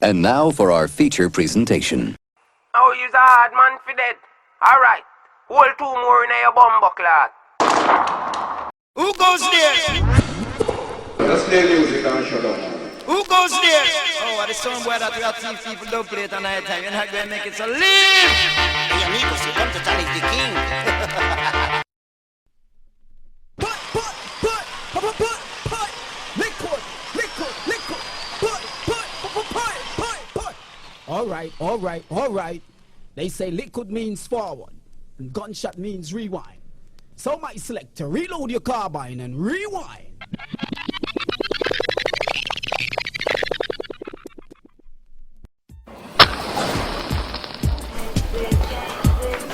And now for our feature presentation. Oh, you's a hard man for dead. Alright, hold two more in your bumbo clock. Who goes there? Let's play music and shut up. Who goes there? Oh, the song boy that we have seen people don't play it at night time. You're not going to make it so live. Hey, amigos, you come to challenge the king. All right. They say liquid means forward, and gunshot means rewind. So my selector, reload your carbine and rewind.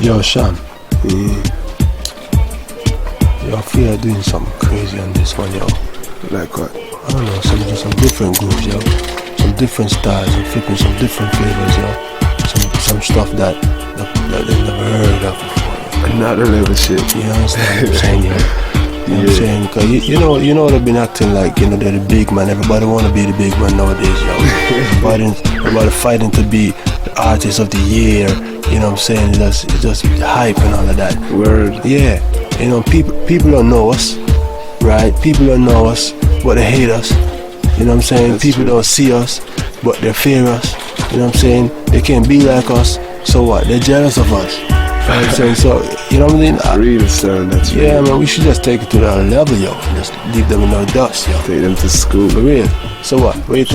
Yo, Sean. Yo, I feel like doing something crazy on this one, yo. Like what? I don't know, some different grooves, yo. Some different styles and flipping some different flavors, yo. Some stuff that they've never heard of before. Another level shit. You understand what I'm saying, yo? You know what I'm saying? Cause you know they've been acting like, you know, they're the big man. Everybody wanna be the big man nowadays, yo. Everybody fighting to be the artist of the year. You know what I'm saying? It's just hype and all of that. Word. Yeah. You know, people don't know us, right? People don't know us, but they hate us. You know what I'm saying? That's people true. don't see us, but they fear us. You know what I'm saying? They can't be like us, so what? They're jealous of us. You know what I'm saying? So, you know what I mean? Real, son. That's real. Yeah, man, we should just take it to that level, yo. Just leave them in no dust, yo. Take them to school. For real. So what? What do you think?